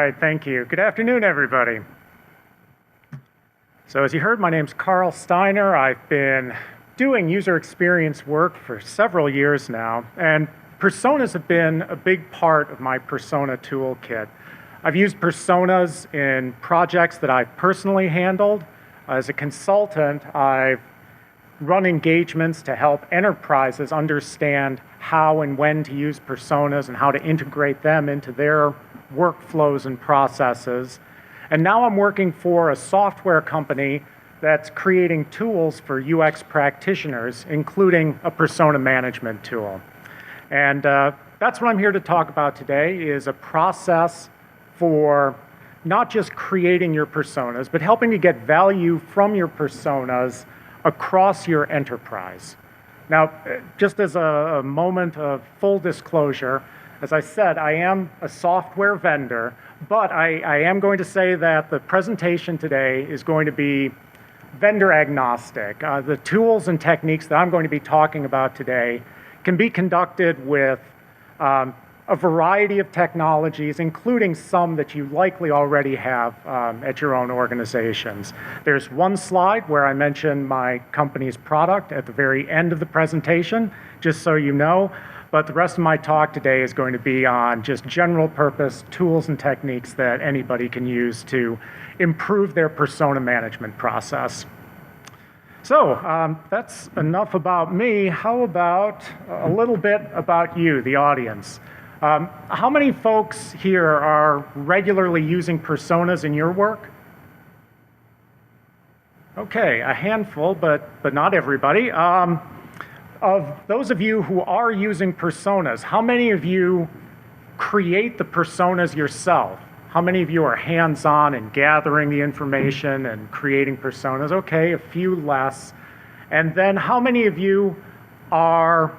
right, thank you. Good afternoon, everybody. So as you heard, my name's Carl Steiner. I've been doing user experience work for several years now, and personas have been a big part of my persona toolkit. I've used personas in projects that I've personally handled. As a consultant, I've run engagements to help enterprises understand how and when to use personas and how to integrate them into their workflows and processes. And now I'm working for a software company that's creating tools for UX practitioners, including a persona management tool. And that's what I'm here to talk about today, is a process for not just creating your personas, but helping to get value from your personas across your enterprise. Now, just as a moment of full disclosure, as I said, I am a software vendor, but I am going to say that the presentation today is going to be vendor agnostic. The tools and techniques that I'm going to be talking about today can be conducted with a variety of technologies, including some that you likely already have at your own organizations. There's one slide where I mention my company's product at the very end of the presentation, just so you know. But the rest of my talk today is going to be on just general purpose tools and techniques that anybody can use to improve their persona management process. So that's enough about me. How about a little bit about you, the audience? How many folks here are regularly using personas in your work? Okay, a handful, but not everybody. Of those of you who are using personas, how many of you create the personas yourself? How many of you are hands-on in gathering the information and creating personas? Okay, a few less. And then how many of you are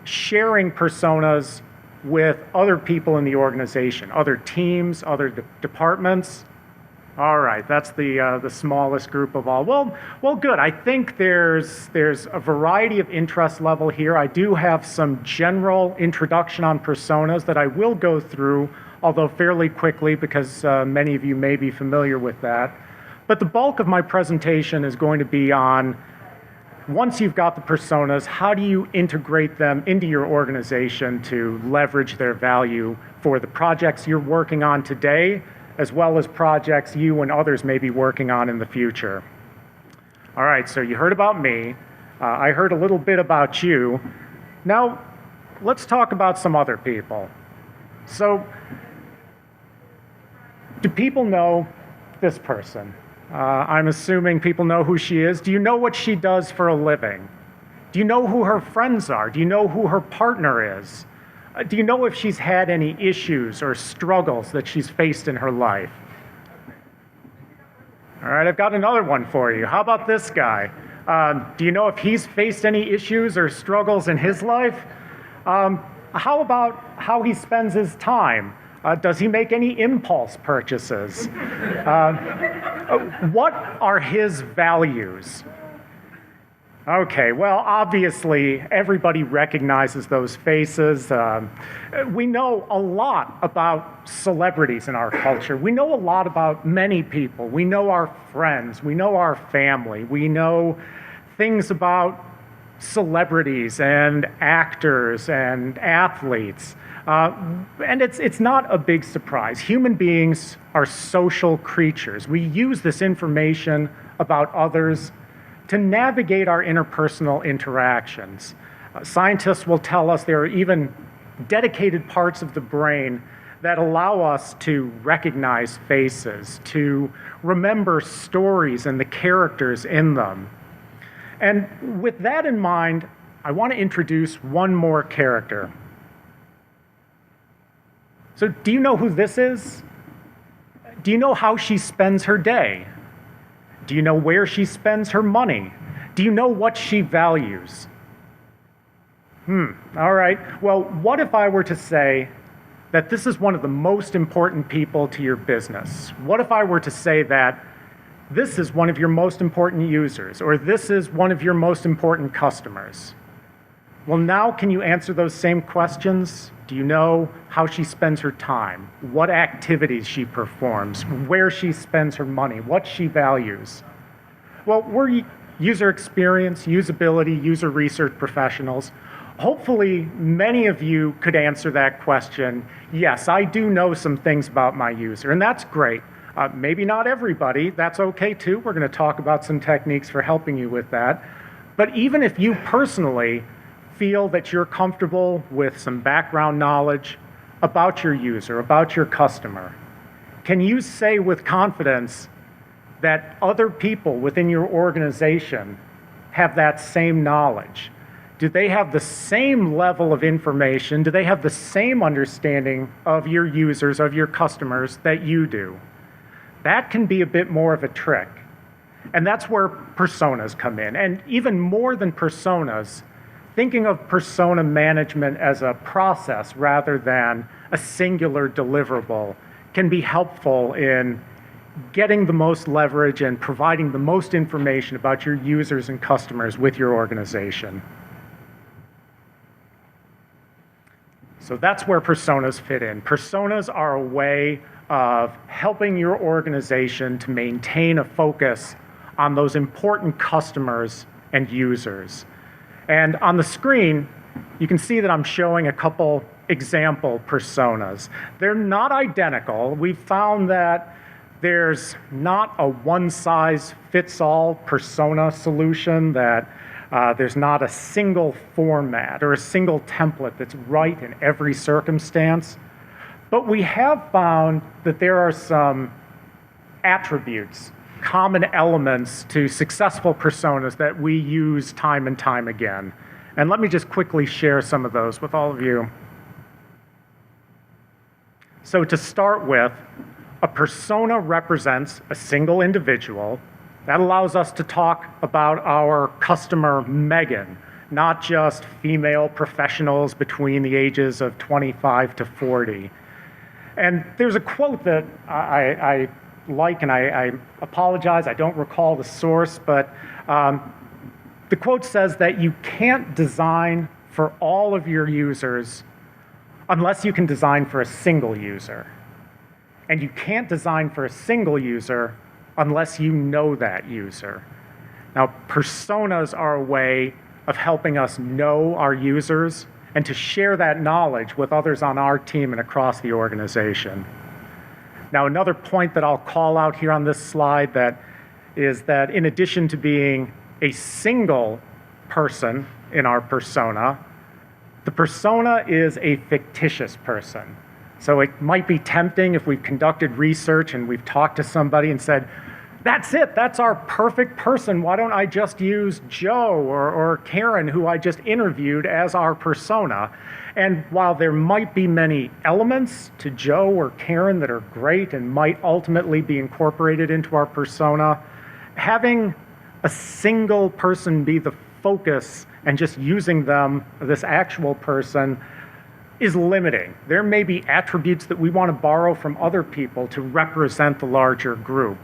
sharing personas with other people in the organization, other teams, other departments? All right, that's the smallest group of all. Well, good. I think there's a variety of interest level here. I do have some general introduction on personas that I will go through, although fairly quickly because many of you may be familiar with that. But the bulk of my presentation is going to be on, once you've got the personas, how do you integrate them into your organization to leverage their value for the projects you're working on today, as well as projects you and others may be working on in the future. All right, so you heard about me. I heard a little bit about you. Now, let's talk about some other people. So, do people know this person? I'm assuming people know who she is. Do you know what she does for a living? Do you know who her friends are? Do you know who her partner is? Do you know if she's had any issues or struggles that she's faced in her life? All right, I've got another one for you. How about this guy? Do you know if he's faced any issues or struggles in his life? How about how he spends his time? Does he make any impulse purchases? What are his values? Okay, well, obviously, everybody recognizes those faces. We know a lot about celebrities in our culture. We know a lot about many people. We know our friends. We know our family. We know things about celebrities and actors and athletes. And it's not a big surprise. Human beings are social creatures. We use this information about others to navigate our interpersonal interactions. Scientists will tell us there are even dedicated parts of the brain that allow us to recognize faces, to remember stories and the characters in them. And with that in mind, I want to introduce one more character. So do you know who this is? Do you know how she spends her day? Do you know where she spends her money? Do you know what she values? All right. Well, what if I were to say that this is one of the most important people to your business? What if I were to say that this is one of your most important users, or this is one of your most important customers? Well, now can you answer those same questions Do you know how she spends her time, what activities she performs, where she spends her money, what she values? Well, we're user experience, usability, user research professionals. Hopefully, many of you could answer that question. Yes, I do know some things about my user, and that's great. Maybe not everybody, that's okay too. We're going to talk about some techniques for helping you with that. But even if you personally feel that you're comfortable with some background knowledge about your user, about your customer, can you say with confidence that other people within your organization have that same knowledge? Do they have the same level of information? Do they have the same understanding of your users, of your customers that you do? That can be a bit more of a trick. And that's where personas come in. And even more than personas, thinking of persona management as a process rather than a singular deliverable can be helpful in getting the most leverage and providing the most information about your users and customers with your organization. So that's where personas fit in. Personas are a way of helping your organization to maintain a focus on those important customers and users. And on the screen, you can see that I'm showing a couple example personas. They're not identical. We've found that there's not a one-size-fits-all persona solution, that there's not a single format or a single template that's right in every circumstance. But we have found that there are some attributes, common elements to successful personas that we use time and time again. And let me just quickly share some of those with all of you. So to start with, a persona represents a single individual. That allows us to talk about our customer, Megan, not just female professionals between the ages of 25 to 40. And there's a quote that I like, and I apologize, I don't recall the source, but the quote says that you can't design for all of your users unless you can design for a single user. And you can't design for a single user unless you know that user. Now, personas are a way of helping us know our users and to share that knowledge with others on our team and across the organization. Now, another point that I'll call out here on this slide is that in addition to being a single person in our persona, the persona is a fictitious person. So it might be tempting if we've conducted research and we've talked to somebody and said, that's it, that's our perfect person. Why don't I just use Joe or Karen, who I just interviewed, as our persona? And while there might be many elements to Joe or Karen that are great and might ultimately be incorporated into our persona, having a single person be the focus and just using them, this actual person, is limiting. There may be attributes that we want to borrow from other people to represent the larger group.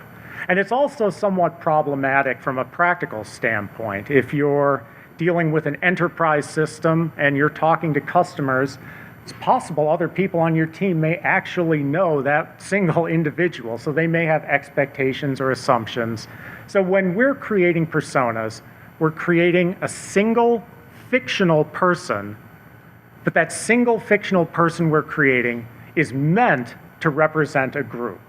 And it's also somewhat problematic from a practical standpoint. If you're dealing with an enterprise system and you're talking to customers, it's possible other people on your team may actually know that single individual, so they may have expectations or assumptions. So when we're creating personas, we're creating a single fictional person, but that single fictional person we're creating is meant to represent a group.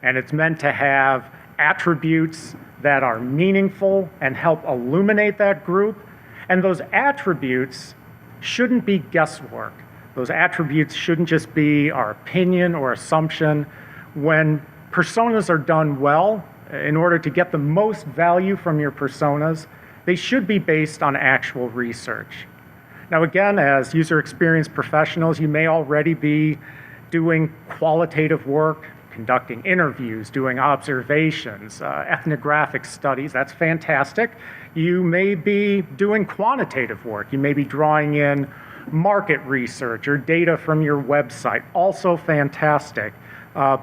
And it's meant to have attributes that are meaningful and help illuminate that group. And those attributes shouldn't be guesswork. Those attributes shouldn't just be our opinion or assumption. When personas are done well, in order to get the most value from your personas, they should be based on actual research. Now again, as user experience professionals, you may already be doing qualitative work, conducting interviews, doing observations, ethnographic studies. That's fantastic. You may be doing quantitative work. You may be drawing in market research or data from your website. Also fantastic.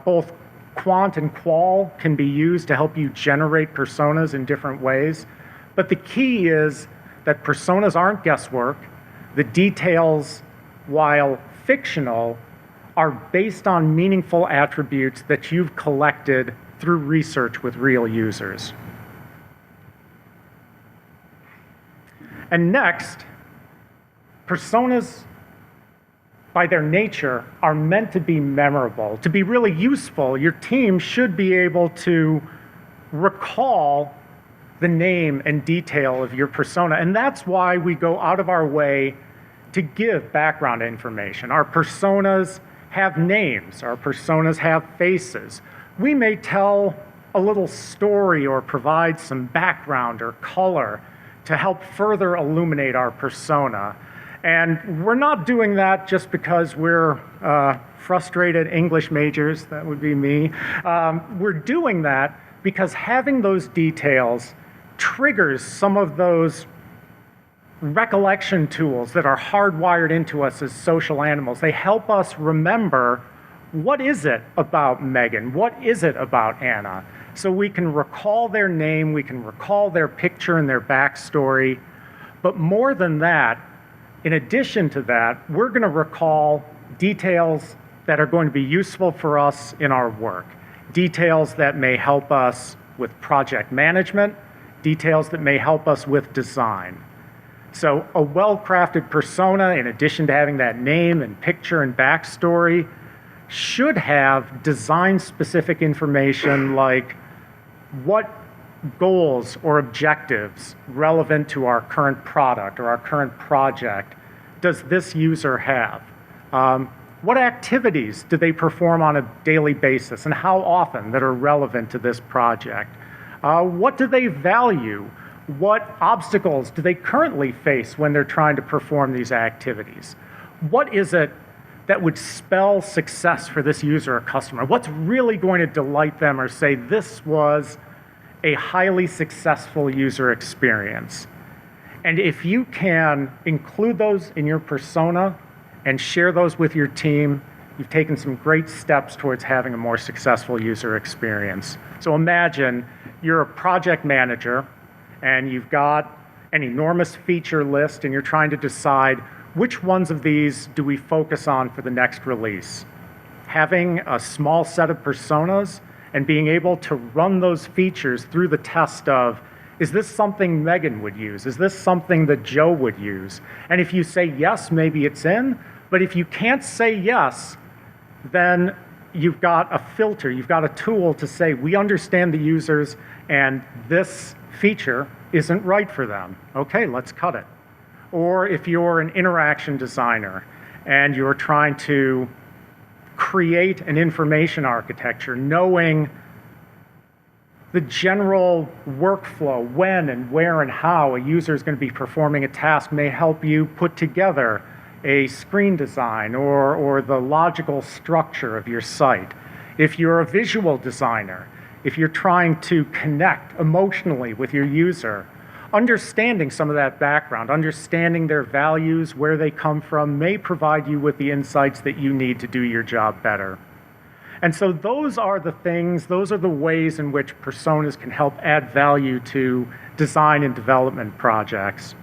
Both quant and qual can be used to help you generate personas in different ways. But the key is that personas aren't guesswork. The details, while fictional are based on meaningful attributes that you've collected through research with real users. And next, personas, by their nature, are meant to be memorable. To be really useful, your team should be able to recall the name and detail of your persona. And that's why we go out of our way to give background information. Our personas have names. Our personas have faces. We may tell a little story or provide some background or color to help further illuminate our persona. And we're not doing that just because we're frustrated English majors, that would be me. We're doing that because having those details triggers some of those recollection tools that are hardwired into us as social animals. They help us remember, what is it about Megan? What is it about Anna? So we can recall their name, we can recall their picture and their backstory. But more than that, in addition to that, we're going to recall details that are going to be useful for us in our work. Details that may help us with project management, details that may help us with design. So a well-crafted persona, in addition to having that name and picture and backstory, should have design-specific information like what goals or objectives relevant to our current product or our current project does this user have? What activities do they perform on a daily basis and how often that are relevant to this project? What do they value? What obstacles do they currently face when they're trying to perform these activities? What is it that would spell success for this user or customer? What's really going to delight them or say this was a highly successful user experience? And if you can include those in your persona and share those with your team, you've taken some great steps towards having a more successful user experience. So imagine you're a project manager and you've got an enormous feature list and you're trying to decide which ones of these do we focus on for the next release. Having a small set of personas and being able to run those features through the test of, is this something Megan would use? Is this something that Joe would use? And if you say yes, maybe it's in, but if you can't say yes, then you've got a filter, you've got a tool to say, we understand the users and this feature isn't right for them. Okay, let's cut it. Or if you're an interaction designer and you're trying to create an information architecture, knowing the general workflow, when and where and how a user is going to be performing a task may help you put together a screen design or the logical structure of your site. If you're a visual designer, if you're trying to connect emotionally with your user, understanding some of that background, understanding their values, where they come from, may provide you with the insights that you need to do your job better. And so those are the things, those are the ways in which personas can help add value to design and development projects.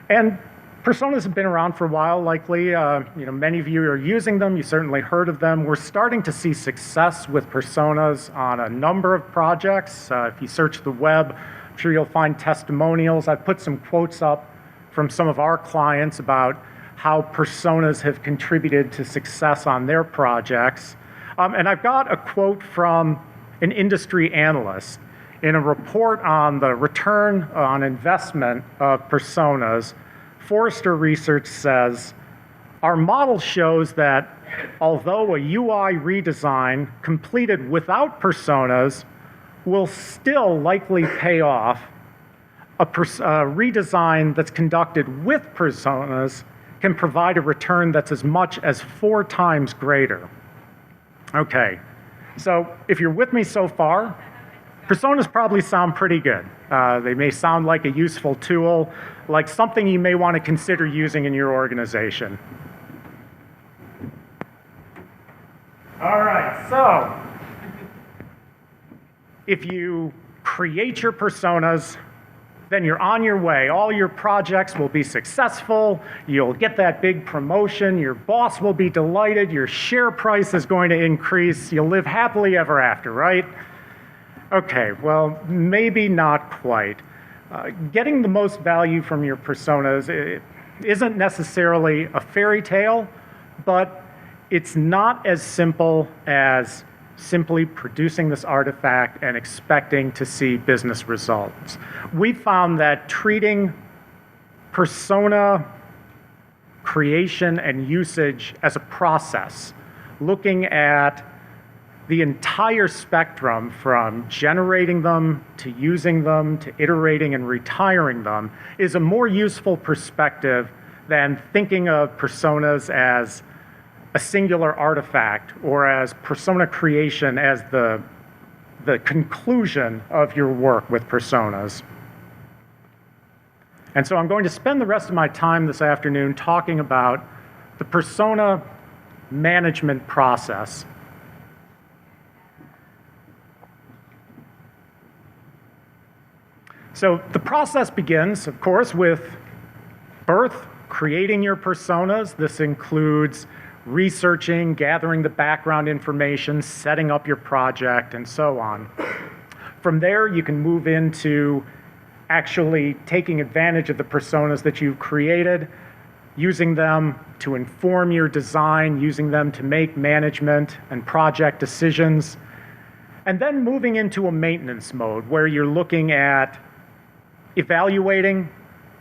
And personas have been around for a while, likely. Many of you are using them. You certainly heard of them. We're starting to see success with personas on a number of projects. If you search the web, I'm sure you'll find testimonials. I've put some quotes up from some of our clients about how personas have contributed to success on their projects. And I've got a quote from an industry analyst in a report on the return on investment of personas. Forrester Research says, our model shows that although a UI redesign completed without personas will still likely pay off, a redesign that's conducted with personas can provide a return that's as much as 4 times greater. Okay, so if you're with me so far, personas probably sound pretty good. They may sound like a useful tool, like something you may want to consider using in your organization. All right, so if you create your personas, then you're on your way. All your projects will be successful. You'll get that big promotion. Your boss will be delighted. Your share price is going to increase. You'll live happily ever after, right? Okay, well, maybe not quite. Getting the most value from your personas isn't necessarily a fairy tale, but it's not as simple as simply producing this artifact and expecting to see business results. We found that treating persona creation and usage as a process, looking at the entire spectrum from generating them to using them to iterating and retiring them, is a more useful perspective than thinking of personas as a singular artifact or as persona creation as the conclusion of your work with personas. And so I'm going to spend the rest of my time this afternoon talking about the persona management process. So the process begins, of course, with birth, creating your personas. This includes researching, gathering the background information, setting up your project, and so on. From there, you can move into actually taking advantage of the personas that you've created, using them to inform your design, using them to make management and project decisions, and then moving into a maintenance mode where you're looking at evaluating,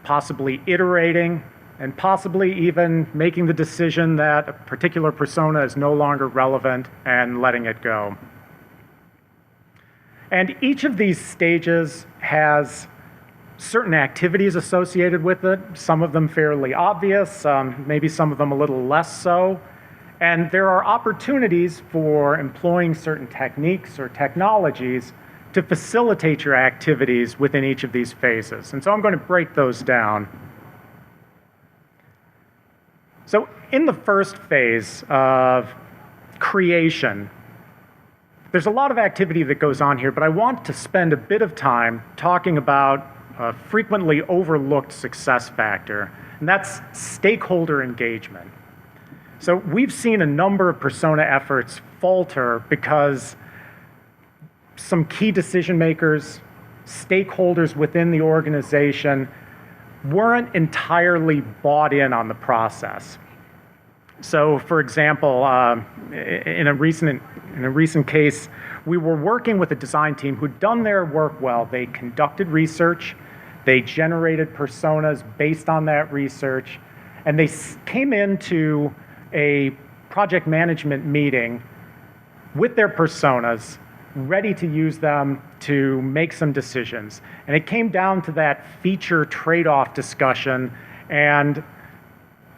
possibly iterating, and possibly even making the decision that a particular persona is no longer relevant and letting it go. And each of these stages has certain activities associated with it, some of them fairly obvious, maybe some of them a little less so. And there are opportunities for employing certain techniques or technologies to facilitate your activities within each of these phases. And so I'm going to break those down. So in the first phase of creation, there's a lot of activity that goes on here, but I want to spend a bit of time talking about a frequently overlooked success factor, and that's stakeholder engagement. So we've seen a number of persona efforts falter because some key decision makers, stakeholders within the organization weren't entirely bought in on the process. So, for example, in a recent case, we were working with a design team who'd done their work well. They conducted research, they generated personas based on that research, and they came into a project management meeting with their personas, ready to use them to make some decisions. And it came down to that feature trade-off discussion, and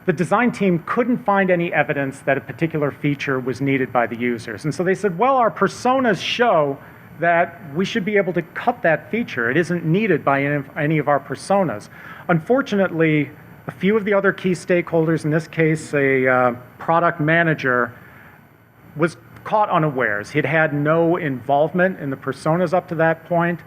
the design team couldn't find any evidence that a particular feature was needed by the users. And so they said, well, our personas show that we should be able to cut that feature. It isn't needed by any of our personas. Unfortunately, a few of the other key stakeholders, in this case, a product manager, was caught unawares. He'd had no involvement in the personas up to that point,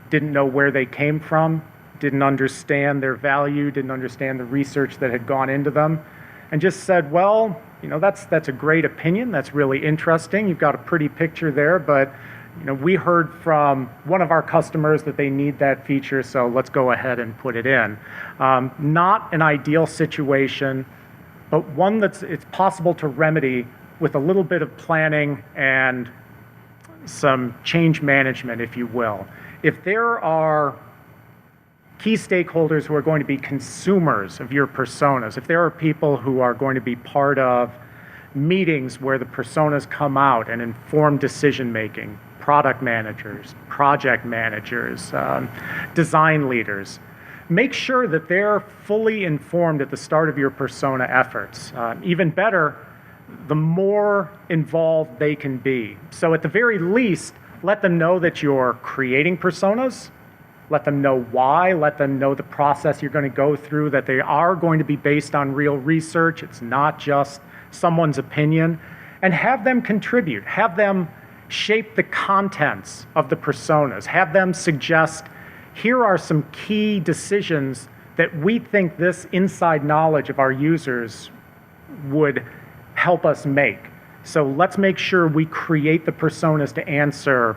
didn't know where they came from, didn't understand their value, didn't understand the research that had gone into them, and just said, well, you know, that's a great opinion, that's really interesting, you've got a pretty picture there, but you know, we heard from one of our customers that they need that feature, so let's go ahead and put it in. Not an ideal situation, but one that's it's possible to remedy with a little bit of planning and some change management, if you will. If there are key stakeholders who are going to be consumers of your personas, if there are people who are going to be part of meetings where the personas come out and inform decision making, product managers, project managers, design leaders, make sure that they're fully informed at the start of your persona efforts. Even better, the more involved they can be. So at the very least, let them know that you're creating personas, let them know why, let them know the process you're going to go through, that they are going to be based on real research, it's not just someone's opinion, and have them contribute, have them shape the contents of the personas, have them suggest, here are some key decisions that we think this inside knowledge of our users would help us make. So let's make sure we create the personas to answer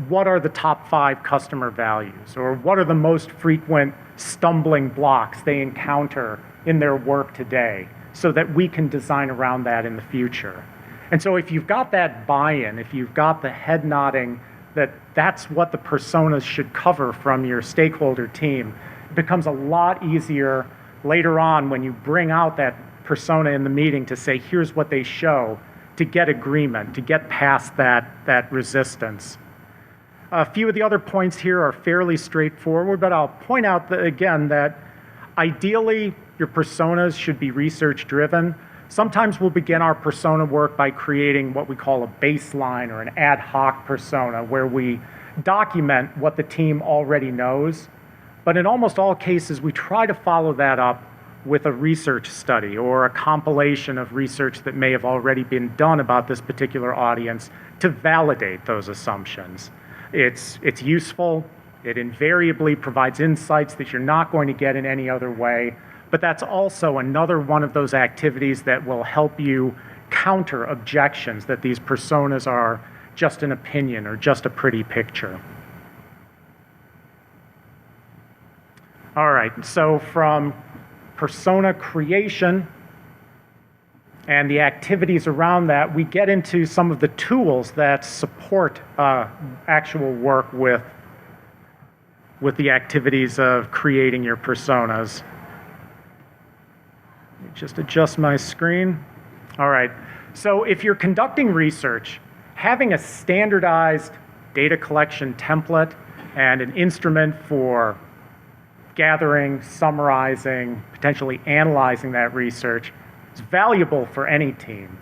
what are the top 5 customer values, or what are the most frequent stumbling blocks they encounter in their work today, so that we can design around that in the future. And so if you've got that buy-in, if you've got the head nodding that that's what the personas should cover from your stakeholder team, it becomes a lot easier later on when you bring out that persona in the meeting to say, here's what they show, to get agreement, to get past that resistance. A few of the other points here are fairly straightforward, but I'll point out that, again, that ideally your personas should be research-driven. Sometimes we'll begin our persona work by creating what we call a baseline or an ad hoc persona, where we document what the team already knows. But in almost all cases, we try to follow that up with a research study or a compilation of research that may have already been done about this particular audience to validate those assumptions. It's useful. It invariably provides insights that you're not going to get in any other way. But that's also another one of those activities that will help you counter objections that these personas are just an opinion or just a pretty picture. All right, so from persona creation and the activities around that, we get into some of the tools that support actual work with the activities of creating your personas. Let me just adjust my screen. All right, so if you're conducting research, having a standardized data collection template and an instrument for gathering, summarizing, potentially analyzing that research is valuable for any team.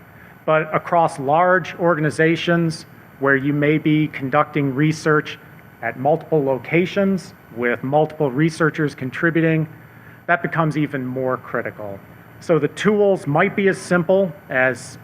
But across large organizations where you may be conducting research at multiple locations with multiple researchers contributing, that becomes even more critical. So the tools might be as simple as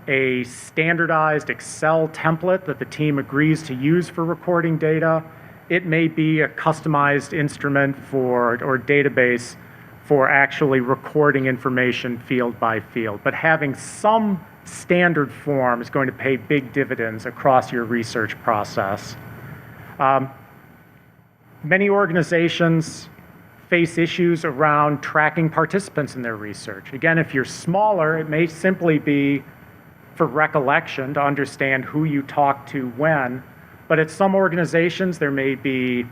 a standardized Excel template that the team agrees to use for recording data. It may be a customized instrument or database for actually recording information field by field. But having some standard form is going to pay big dividends across your research process. Many organizations face issues around tracking participants in their research. Again, if you're smaller, it may simply be for recollection to understand who you talked to when. But at some organizations, there may be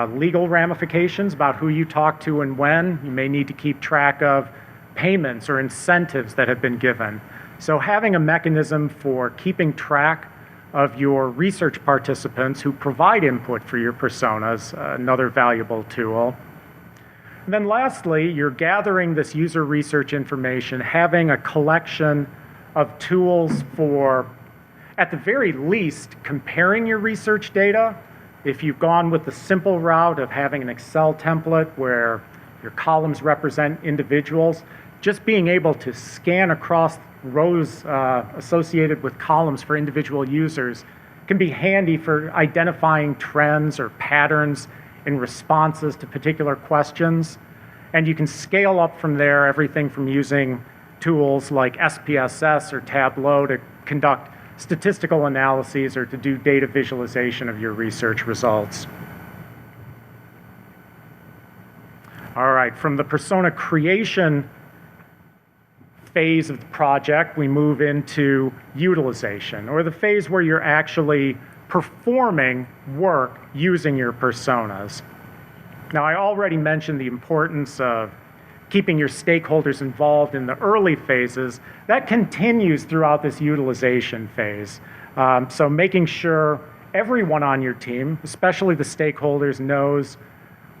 legal ramifications about who you talk to and when. You may need to keep track of payments or incentives that have been given. So having a mechanism for keeping track of your research participants who provide input for your personas, another valuable tool. And then lastly, you're gathering this user research information, having a collection of tools for, at the very least, comparing your research data. If you've gone with the simple route of having an Excel template where your columns represent individuals, just being able to scan across rows associated with columns for individual users can be handy for identifying trends or patterns in responses to particular questions. And you can scale up from there, everything from using tools like SPSS or Tableau to conduct statistical analyses or to do data visualization of your research results. All right, from the persona creation phase of the project, we move into utilization, or the phase where you're actually performing work using your personas. Now, I already mentioned the importance of keeping your stakeholders involved in the early phases. That continues throughout this utilization phase. So making sure everyone on your team, especially the stakeholders, knows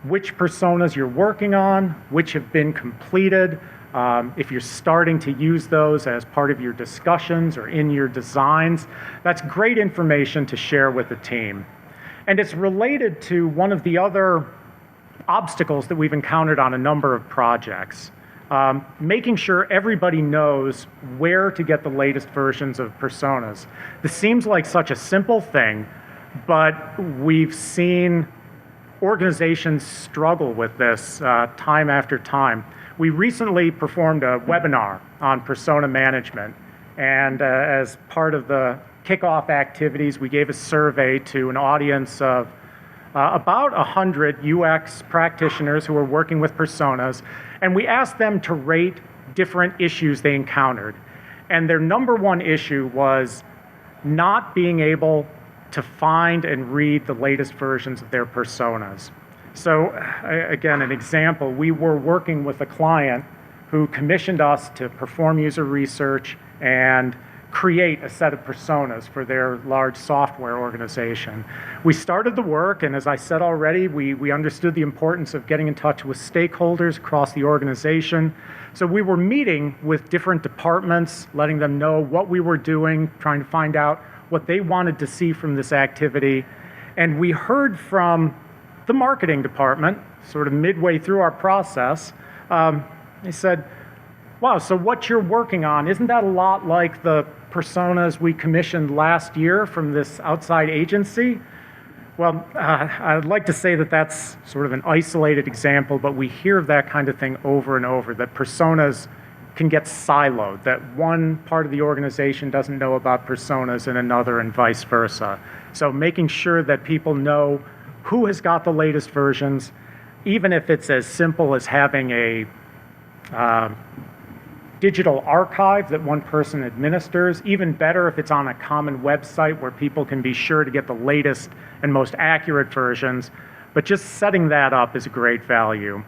which personas you're working on, which have been completed, if you're starting to use those as part of your discussions or in your designs. That's great information to share with the team. And it's related to one of the other obstacles that we've encountered on a number of projects. Making sure everybody knows where to get the latest versions of personas. This seems like such a simple thing, but we've seen organizations struggle with this time after time. We recently performed a webinar on persona management, and as part of the kickoff activities, we gave a survey to an audience of about 100 UX practitioners who are working with personas, and we asked them to rate different issues they encountered. And their number one issue was not being able to find and read the latest versions of their personas. So again, an example, we were working with a client who commissioned us to perform user research and create a set of personas for their large software organization. We started the work, and as I said already, we understood the importance of getting in touch with stakeholders across the organization. So we were meeting with different departments, letting them know what we were doing, trying to find out what they wanted to see from this activity. And we heard from the marketing department, sort of midway through our process. They said, wow, so what you're working on, isn't that a lot like the personas we commissioned last year from this outside agency? Well, I'd like to say that that's sort of an isolated example, but we hear of that kind of thing over and over, that personas can get siloed, that one part of the organization doesn't know about personas and another, and vice versa. So making sure that people know who has got the latest versions, even if it's as simple as having a digital archive that one person administers, even better if it's on a common website where people can be sure to get the latest and most accurate versions, but just setting that up is a great value.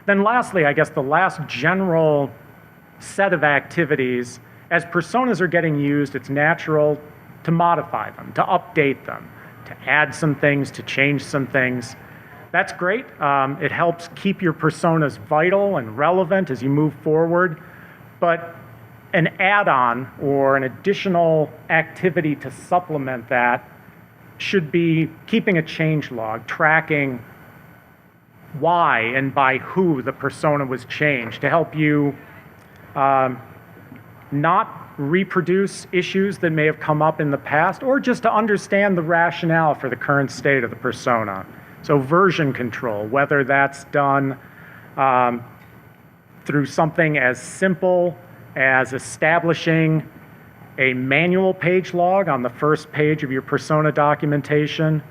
Then lastly, I guess the last general set of activities, as personas are getting used, it's natural to modify them, to update them, to add some things, to change some things. That's great. It helps keep your personas vital and relevant as you move forward. But an add-on or an additional activity to supplement that should be keeping a change log, tracking why and by who the persona was changed to help you not reproduce issues that may have come up in the past, or just to understand the rationale for the current state of the persona. So version control, whether that's done through something as simple as establishing a manual page log on the first page of your persona documentation,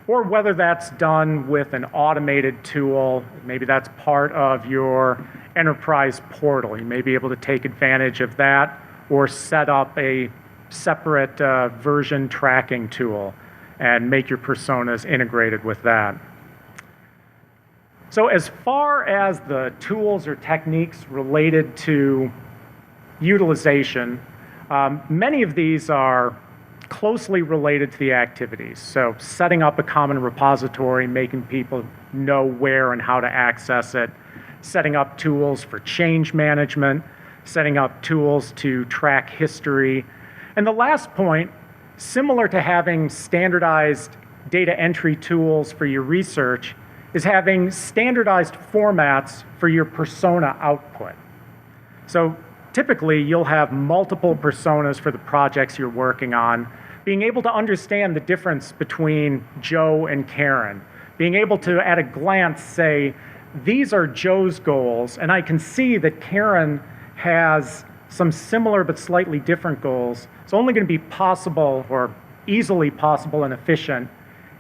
or whether that's done with an automated tool. Maybe that's part of your enterprise portal. You may be able to take advantage of that or set up a separate version tracking tool and make your personas integrated with that. So as far as the tools or techniques related to utilization, many of these are closely related to the activities. So setting up a common repository, making people know where and how to access it, setting up tools for change management, setting up tools to track history. And the last point, similar to having standardized data entry tools for your research, is having standardized formats for your persona output. So typically, you'll have multiple personas for the projects you're working on, being able to understand the difference between Joe and Karen, being able to, at a glance, say, these are Joe's goals, and I can see that Karen has some similar but slightly different goals. It's only going to be possible, or easily possible and efficient,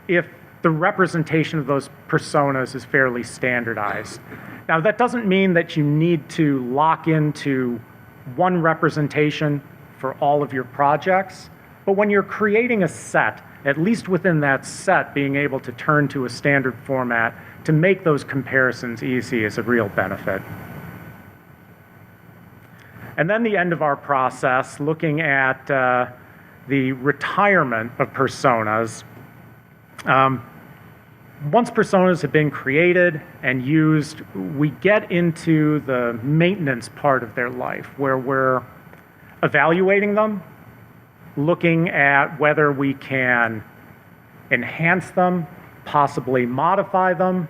if the representation of those personas is fairly standardized. Now, that doesn't mean that you need to lock into one representation for all of your projects, but when you're creating a set, at least within that set, being able to turn to a standard format to make those comparisons easy is a real benefit. And then the end of our process, looking at the retirement of personas. Once personas have been created and used, we get into the maintenance part of their life, where we're evaluating them, looking at whether we can enhance them, possibly modify them,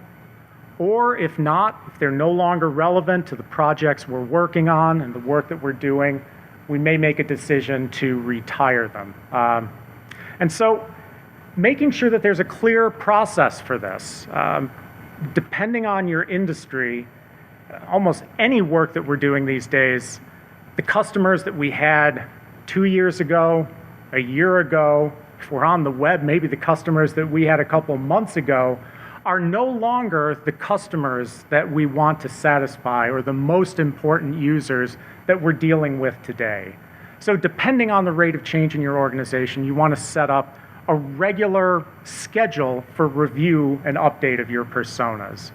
or if not, if they're no longer relevant to the projects we're working on and the work that we're doing, we may make a decision to retire them. And so making sure that there's a clear process for this. Depending on your industry, almost any work that we're doing these days, the customers that we had 2 years ago, a year ago, if we're on the web, maybe the customers that we had a couple months ago are no longer the customers that we want to satisfy or the most important users that we're dealing with today. So depending on the rate of change in your organization, you want to set up a regular schedule for review and update of your personas.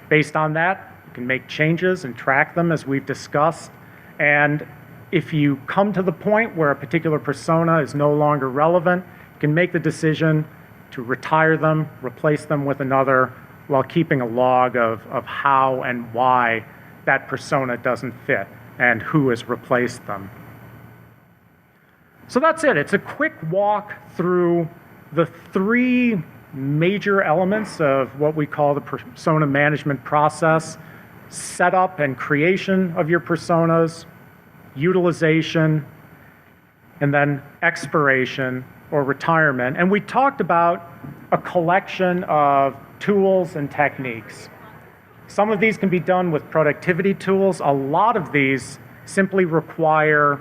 Based on that, you can make changes and track them as we've discussed. And if you come to the point where a particular persona is no longer relevant, you can make the decision to retire them, replace them with another, while keeping a log of how and why that persona doesn't fit and who has replaced them. So that's it. It's a quick walk through the 3 major elements of what we call the persona management process: setup and creation of your personas, utilization, and then expiration or retirement. And we talked about a collection of tools and techniques. Some of these can be done with productivity tools. A lot of these simply require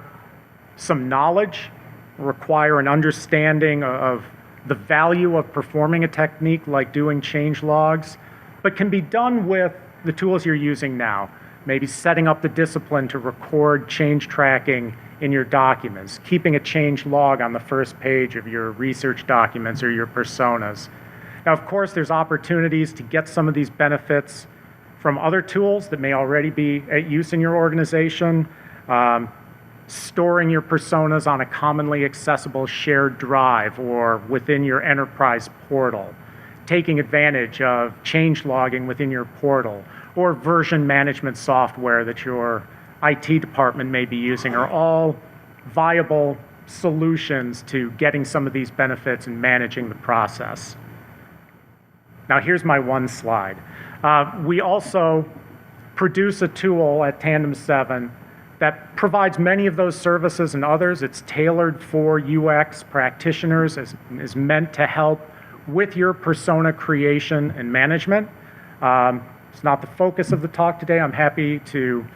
some knowledge, require an understanding of the value of performing a technique like doing change logs, but can be done with the tools you're using now. Maybe setting up the discipline to record change tracking in your documents, keeping a change log on the first page of your research documents or your personas. Now, of course, there's opportunities to get some of these benefits from other tools that may already be at use in your organization. Storing your personas on a commonly accessible shared drive or within your enterprise portal, taking advantage of change logging within your portal, or version management software that your IT department may be using, are all viable solutions to getting some of these benefits and managing the process. Now, here's my one slide. We also produce a tool at Tandem 7 that provides many of those services and others. It's tailored for UX practitioners, is meant to help with your persona creation and management. It's not the focus of the talk today. I'm happy to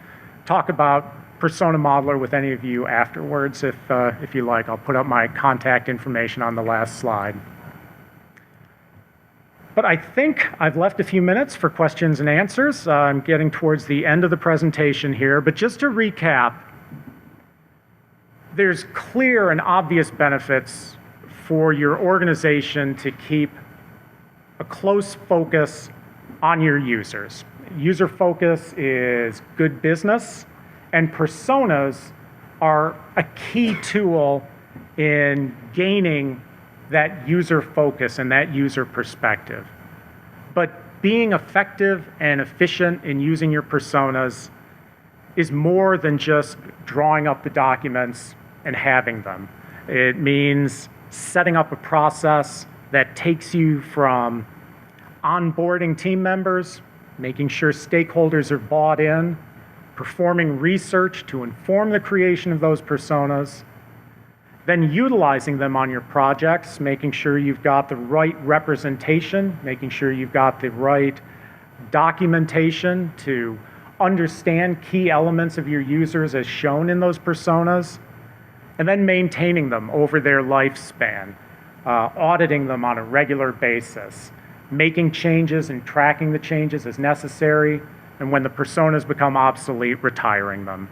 talk about Persona Modeler with any of you afterwards if you like. I'll put up my contact information on the last slide. But I think I've left a few minutes for questions and answers. I'm getting towards the end of the presentation here, but just to recap, there's clear and obvious benefits for your organization to keep a close focus on your users. User focus is good business, and personas are a key tool in gaining that user focus and that user perspective. But being effective and efficient in using your personas is more than just drawing up the documents and having them. It means setting up a process that takes you from onboarding team members, making sure stakeholders are bought in, performing research to inform the creation of those personas, then utilizing them on your projects, making sure you've got the right representation, making sure you've got the right documentation to understand key elements of your users as shown in those personas, and then maintaining them over their lifespan, auditing them on a regular basis, making changes and tracking the changes as necessary, and when the personas become obsolete, retiring them.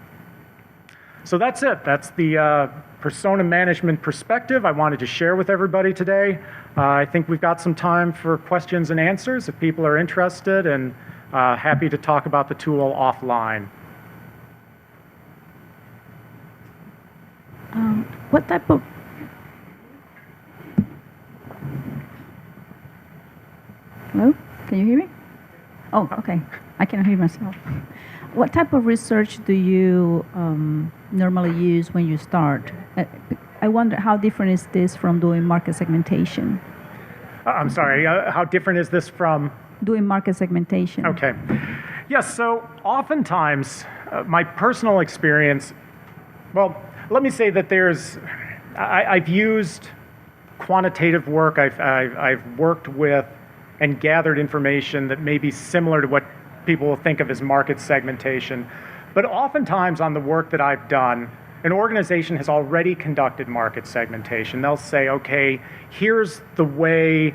So that's it. That's the persona management perspective I wanted to share with everybody today. I think we've got some time for questions and answers if people are interested, and happy to talk about the tool offline. What type of Hello? Can you hear me? Oh, okay. I can hear myself. What type of research do you normally use when you start? I wonder how different is this from doing market segmentation? I'm sorry, how different is this from? Doing market segmentation. Okay. Yes, so oftentimes, my personal experience, well, let me say that I've used quantitative work. I've worked with and gathered information that may be similar to what people will think of as market segmentation. But oftentimes on the work that I've done, an organization has already conducted market segmentation. They'll say, okay, here's the way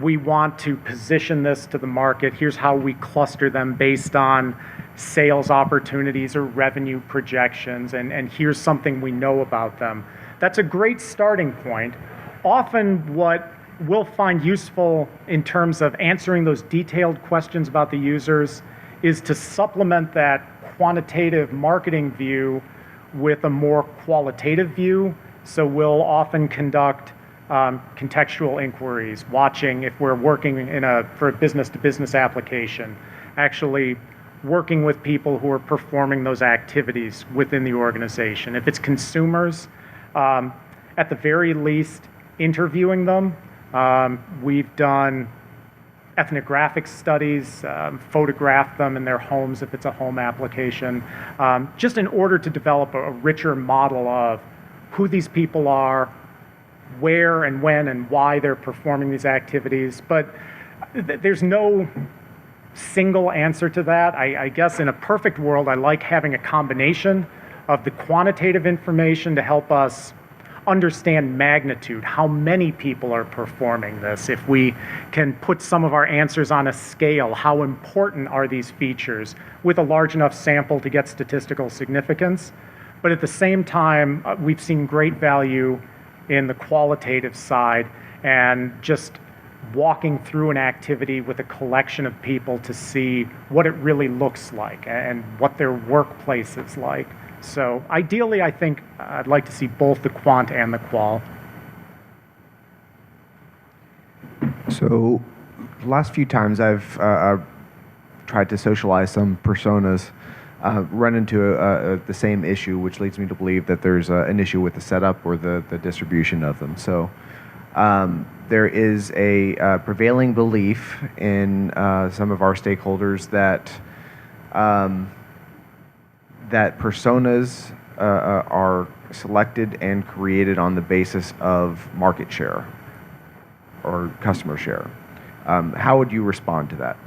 we want to position this to the market. Here's how we cluster them based on sales opportunities or revenue projections, and here's something we know about them. That's a great starting point. Often what we'll find useful in terms of answering those detailed questions about the users is to supplement that quantitative marketing view with a more qualitative view. So we'll often conduct contextual inquiries, watching if we're working for a business-to-business application, actually working with people who are performing those activities within the organization. If it's consumers, at the very least, interviewing them. We've done ethnographic studies, photographed them in their homes if it's a home application, just in order to develop a richer model of who these people are, where and when and why they're performing these activities. But there's no single answer to that. I guess in a perfect world, I like having a combination of the quantitative information to help us understand magnitude, how many people are performing this. If we can put some of our answers on a scale, how important are these features with a large enough sample to get statistical significance? But at the same time, we've seen great value in the qualitative side and just walking through an activity with a collection of people to see what it really looks like and what their workplace is like. So ideally, I think I'd like to see both the quant and the qual. So the last few times I've tried to socialize some personas, run into the same issue, which leads me to believe that there's an issue with the setup or the distribution of them. So there is a prevailing belief in some of our stakeholders that that personas are selected and created on the basis of market share or customer share. How would you respond to that?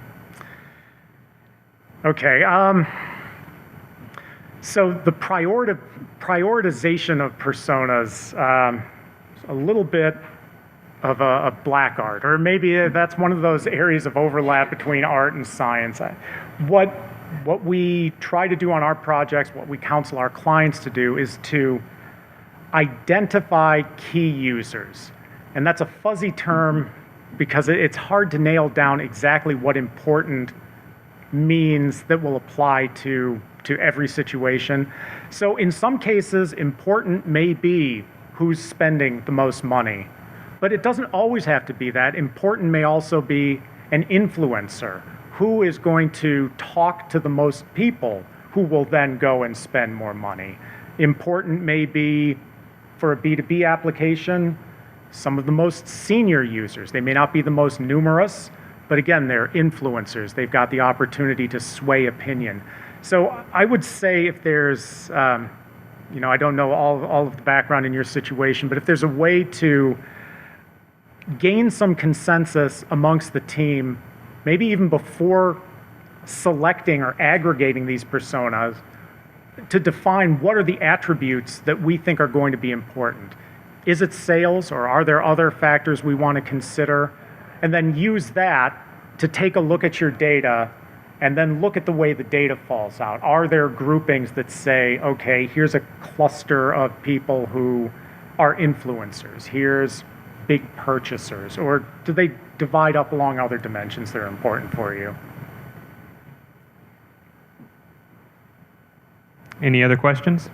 Okay. So the prioritization of personas, a little bit of a black art, or maybe that's one of those areas of overlap between art and science. What we try to do on our projects, what we counsel our clients to do, is to identify key users. And that's a fuzzy term because it's hard to nail down exactly what important means that will apply to every situation. So in some cases, important may be who's spending the most money. But it doesn't always have to be that. Important may also be an influencer. Who is going to talk to the most people who will then go and spend more money? Important may be, for a B2B application, some of the most senior users. They may not be the most numerous, but again, they're influencers. They've got the opportunity to sway opinion. So I would say if there's, I don't know all of the background in your situation, but if there's a way to gain some consensus amongst the team, maybe even before selecting or aggregating these personas, to define what are the attributes that we think are going to be important. Is it sales, or are there other factors we want to consider? And then use that to take a look at your data and then look at the way the data falls out. Are there groupings that say, okay, here's a cluster of people who are influencers, here's big purchasers, or do they divide up along other dimensions that are important for you? Any other questions?